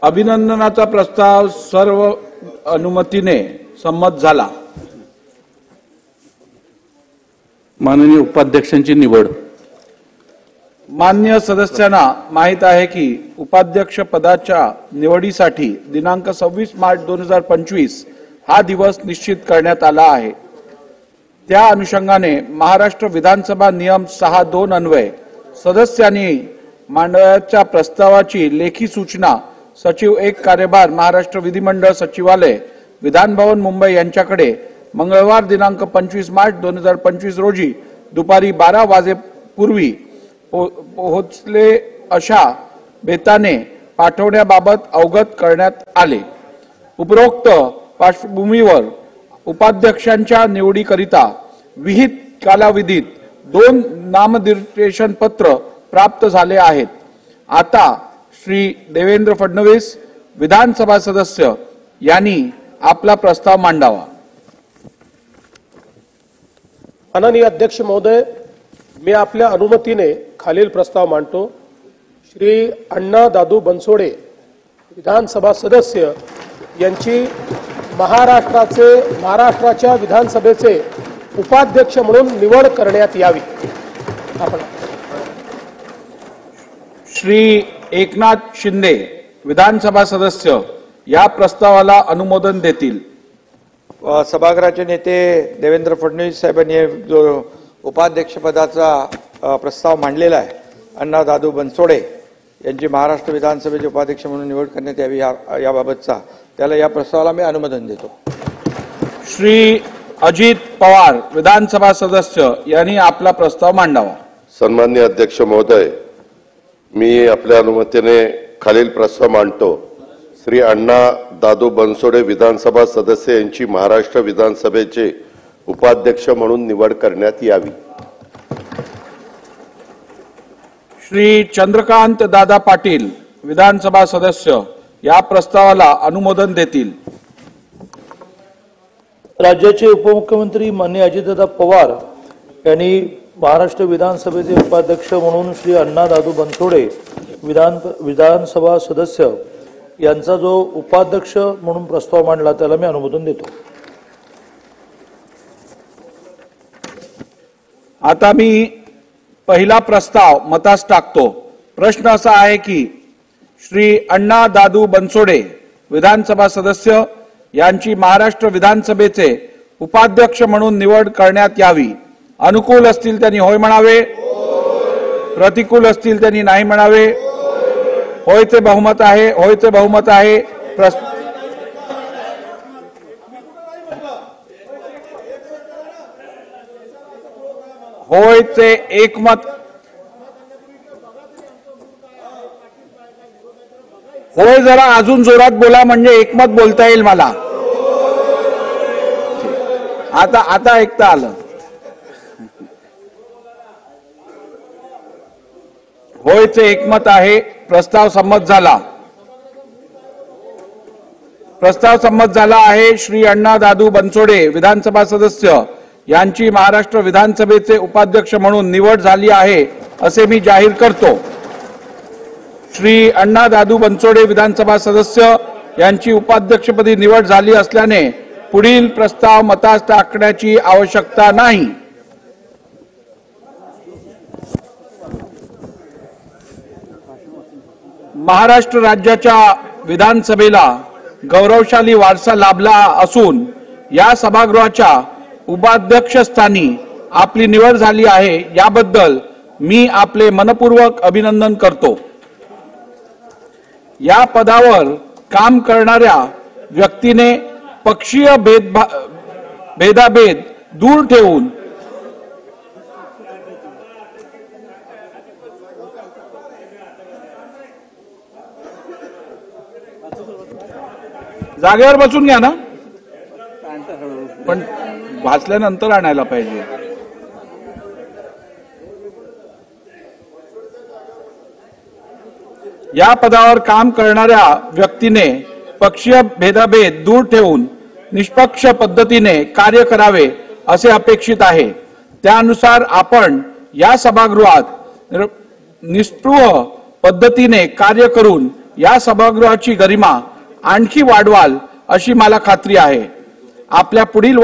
अभिनंदनाचा प्रस्ताव सर्व अनुमतीने संमत झाला। माननीय उपाध्यक्षांची निवड। मान्य सदस्यांना माहित आहे की उपाध्यक्ष पदाच्या निवडीसाठी दिनांक 26 मार्च 2025 हा दिवस निश्चित करण्यात आला आहे। त्या अनुषंगाने महाराष्ट्र विधानसभा नियम 6(2) अन्वये सदस्यांनी मांडवाच्या प्रस्तावाची लेखी सूचना सचिव 1 कार्यभार महाराष्ट्र विधिमंडळ सचिवालय विधान भवन मुंबई यांच्याकडे मंगळवार दिनांक 25 मार्च 2025 रोजी दुपारी 12 वाजेपूर्वी पोहोचले अशा बेताने पाठवण्याबाबत अवगत करण्यात आले। उपरोक्त पार्श्वभूमीवर उपाध्यक्षांच्या निवडीकरिता विहित कालावधीत 2 नामनिर्देशन पत्र प्राप्त झाले आहेत। आता श्री देवेंद्र फडणवीस विधानसभा सदस्य यांनी आपला प्रस्ताव मांडावा। माननीय अध्यक्ष महोदय, मी आपल्या अनुमतीने खालील प्रस्ताव मांडतो। श्री अण्णा दादू बनसोडे विधानसभा सदस्य यांची महाराष्ट्राच्या विधानसभेचे उपाध्यक्ष म्हणून निवड करण्यात यावी। श्री एकनाथ शिंदे विधानसभा सदस्य या प्रस्तावाला अनुमोदन देतील। सभागृहाचे नेते देवेंद्र फडणवीस साहेबांनी जो उपाध्यक्ष पदाचा प्रस्ताव मांडलेला आहे, अण्णा दादू बनसोडे यांची महाराष्ट्र विधानसभेचे उपाध्यक्ष म्हणून निवड करण्यात यावी याबाबतचा त्याला या प्रस्तावाला मी अनुमोदन देतो। श्री अजित पवार विधानसभा सदस्य यांनी आपला प्रस्ताव मांडावा। सन्माननीय अध्यक्ष महोदय, मी आपल्या अनुमतीने खालील प्रस्ताव मांडतो। श्री अण्णा दादू बनसोडे विधानसभा सदस्य यांची महाराष्ट्र विधानसभेचे उपाध्यक्ष म्हणून निवड करण्यात यावी। श्री चंद्रकांत दादा पाटील विधानसभा सदस्य या प्रस्तावाला अनुमोदन देतील। राज्याचे उपमुख्यमंत्री माननीय अजितदादा पवार यांनी महाराष्ट्र विधानसभेचे उपाध्यक्ष म्हणून श्री अण्णा दादू बनसोडे विधानसभा सदस्य यांचा जो उपाध्यक्ष म्हणून प्रस्ताव मांडला त्याला मी अनुमोदन देतो। आता मी पहिला प्रस्ताव मतास टाकतो। प्रश्न असा आहे की श्री अण्णा दादू बनसोडे विधानसभा सदस्य यांची महाराष्ट्र विधानसभेचे उपाध्यक्ष म्हणून निवड करण्यात यावी। अनुकूल असतील त्यांनी होय म्हणावे, प्रतिकूल असतील त्यांनी नाही म्हणावे। होयचे बहुमत आहे, होयचे बहुमत आहे। होयचे एकमत, होय जरा अजून जोरात बोला म्हणजे एकमत बोलता येईल मला। आता ऐकता आलं। होयचे एकमत आहे। प्रस्ताव संमत झाला। प्रस्ताव संमत झाला आहे। श्री अण्णा दादू बनसोडे विधानसभा सदस्य यांची महाराष्ट्र विधानसभेचे उपाध्यक्ष म्हणून निवड झाली आहे असे मी जाहीर करतो। श्री अण्णा दादू बनसोडे विधानसभा सदस्य यांची उपाध्यक्षपदी निवड झाली असल्याने पुढील प्रस्ताव मतास टाकण्याची आवश्यकता नाही। महाराष्ट्र राज्याच्या विधानसभेला गौरवशाली वारसा लाभला असून या सभागृहाच्या उपाध्यक्षस्थानी आपली निवड झाली आहे याबद्दल मी आपले मनपूर्वक अभिनंदन करतो। या पदावर काम करणाऱ्या व्यक्तीने पक्षीय भेदाभेद दूर ठेवून जागेवर बसून घ्या ना, पण वाचल्यानंतर आणायला पाहिजे। या पदावर काम करणाऱ्या व्यक्तीने पक्षीय भेदाभेद दूर ठेवून निष्पक्ष पद्धतीने कार्य करावे असे अपेक्षित आहे। त्यानुसार आपण या सभागृहात निस्पृह पद्धतीने कार्य करून या सभागृहाची गरिमा आणखी वाढवाल अशी मला खात्री आहे. आपल्या पुढील